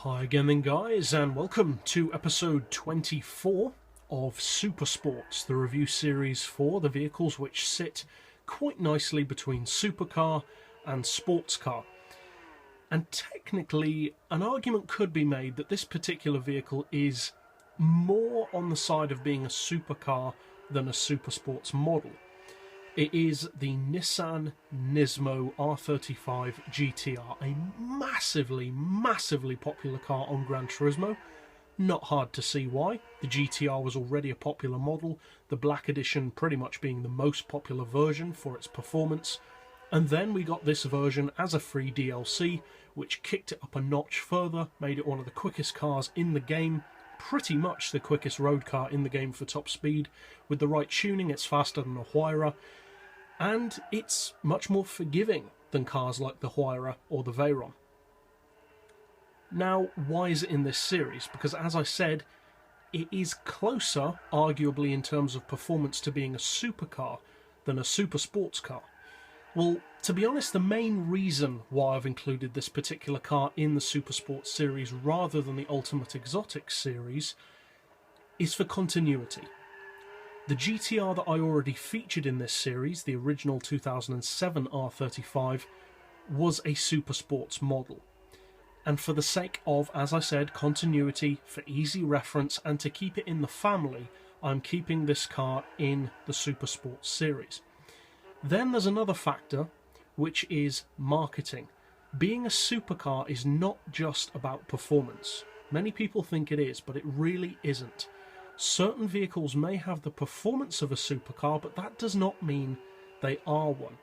Hi again then guys, and welcome to episode 24 of SuperSports, the review series for the vehicles which sit quite nicely between supercar and sports car. And technically, an argument could be made that this particular vehicle is more on the side of being a supercar than a supersports model. It is the Nissan-Nismo R35 GT-R, a massively popular car on Gran Turismo. Not hard to see why. The GT-R was already a popular model, the black edition pretty much being the most popular version for its performance. And then we got this version as a free DLC, which kicked it up a notch further, made it one of the quickest cars in the game, pretty much the quickest road car in the game for top speed. With the right tuning, it's faster than a Huayra, and it's much more forgiving than cars like the Huayra or the Veyron. Now, why is it in this series? Because as I said, it is closer, arguably in terms of performance, to being a supercar than a super sports car. Well, to be honest, the main reason why I've included this particular car in the SuperSports series rather than the Ultimate Exotics series is for continuity. The GT-R that I already featured in this series, the original 2007 R35, was a SuperSports model. And for the sake of, as I said, continuity, for easy reference, and to keep it in the family, I'm keeping this car in the SuperSports series. Then there's another factor, which is marketing. Being a supercar is not just about performance. Many people think it is, but it really isn't. Certain vehicles may have the performance of a supercar, but that does not mean they are one.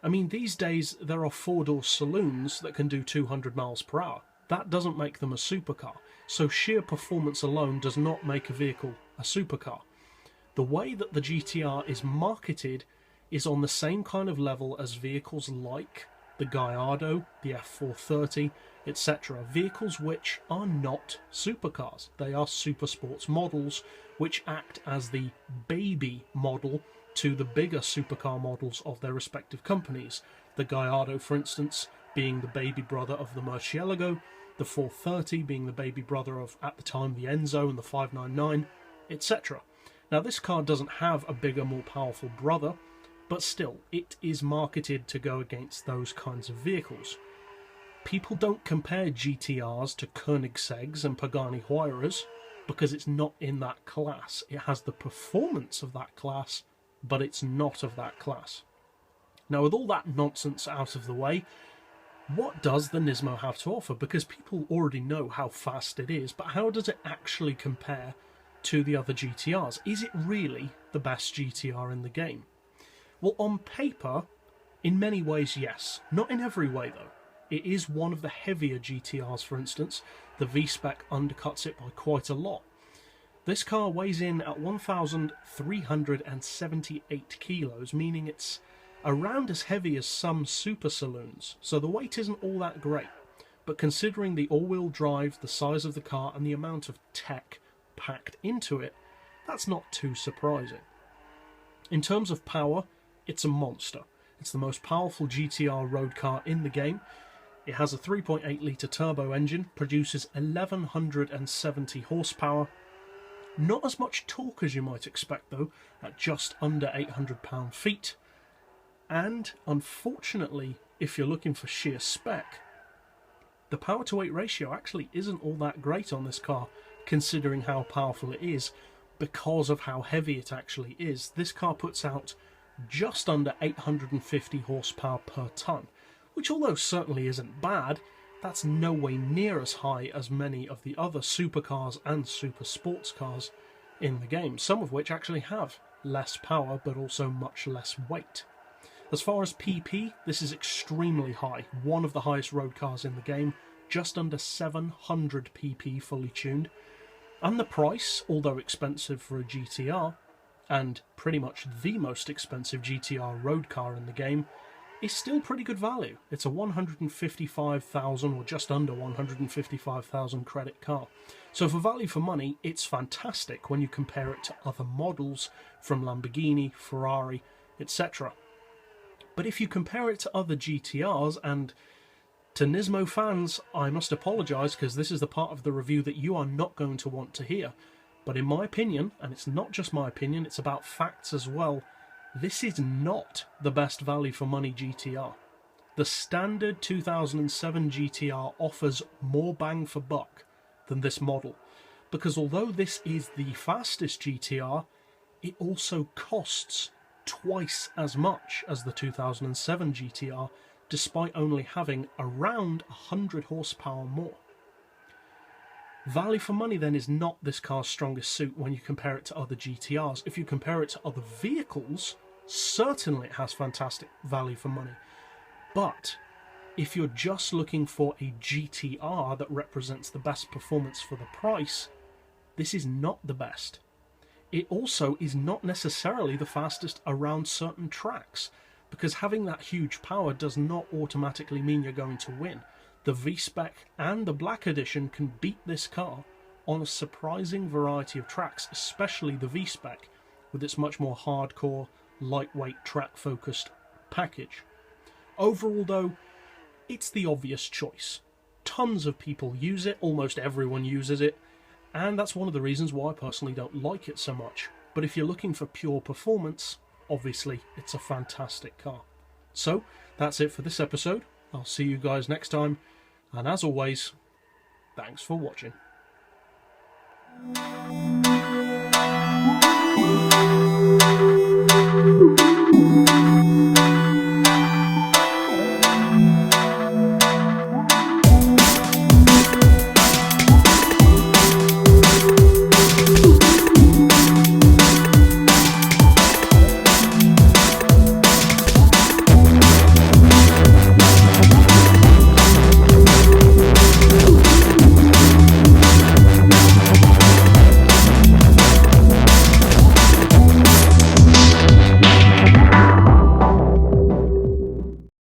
I mean, these days there are four-door saloons that can do 200 miles per hour. That doesn't make them a supercar, so sheer performance alone does not make a vehicle a supercar. The way that the GT-R is marketed is on the same kind of level as vehicles like the Gallardo, the F430, etc. Vehicles which are not supercars. They are supersports models which act as the baby model to the bigger supercar models of their respective companies. The Gallardo, for instance, being the baby brother of the Murcielago, the 430 being the baby brother of, at the time, the Enzo and the 599, etc. Now, this car doesn't have a bigger, more powerful brother, but still, it is marketed to go against those kinds of vehicles. People don't compare GT-Rs to Koenigsegg's and Pagani Huayras because it's not in that class. It has the performance of that class, but it's not of that class. Now, with all that nonsense out of the way, what does the Nismo have to offer? Because people already know how fast it is, but how does it actually compare to the other GT-Rs? Is it really the best GT-R in the game? Well, on paper, in many ways, yes. Not in every way, though. It is one of the heavier GT-Rs, for instance. The V-Spec undercuts it by quite a lot. This car weighs in at 1,378 kilos, meaning it's around as heavy as some super saloons, so the weight isn't all that great. But considering the all-wheel drive, the size of the car, and the amount of tech packed into it, that's not too surprising. In terms of power, it's a monster. It's the most powerful GT-R road car in the game. It has a 3.8 litre turbo engine, produces 1170 horsepower. Not as much torque as you might expect though, at just under 800 pound-feet. And unfortunately, if you're looking for sheer spec, the power to weight ratio actually isn't all that great on this car, considering how powerful it is, because of how heavy it actually is. This car puts out just under 850 horsepower per tonne, which, although certainly isn't bad, that's no way near as high as many of the other supercars and super sports cars in the game, some of which actually have less power but also much less weight. As far as PP, this is extremely high, one of the highest road cars in the game, just under 700 PP fully tuned. And the price, although expensive for a GT-R, and pretty much the most expensive GT-R road car in the game, is still pretty good value. It's a 155,000 or just under 155,000 credit car. So for value for money, it's fantastic when you compare it to other models from Lamborghini, Ferrari, etc. But if you compare it to other GT-Rs, and To Nismo fans, I must apologise because this is the part of the review that you are not going to want to hear. But in my opinion, and it's not just my opinion, it's about facts as well, this is not the best value for money GT-R. The standard 2007 GT-R offers more bang for buck than this model, because although this is the fastest GT-R, it also costs twice as much as the 2007 GT-R, despite only having around 100 horsepower more. Value for money then is not this car's strongest suit when you compare it to other GT-Rs. If you compare it to other vehicles, certainly it has fantastic value for money. But if you're just looking for a GT-R that represents the best performance for the price, this is not the best. It also is not necessarily the fastest around certain tracks, because having that huge power does not automatically mean you're going to win. The V-Spec and the Black Edition can beat this car on a surprising variety of tracks, especially the V-Spec, with its much more hardcore, lightweight, track-focused package. Overall, though, it's the obvious choice. Tons of people use it, almost everyone uses it, and that's one of the reasons why I personally don't like it so much. But if you're looking for pure performance, obviously it's a fantastic car. So, that's it for this episode. I'll see you guys next time, and as always, thanks for watching.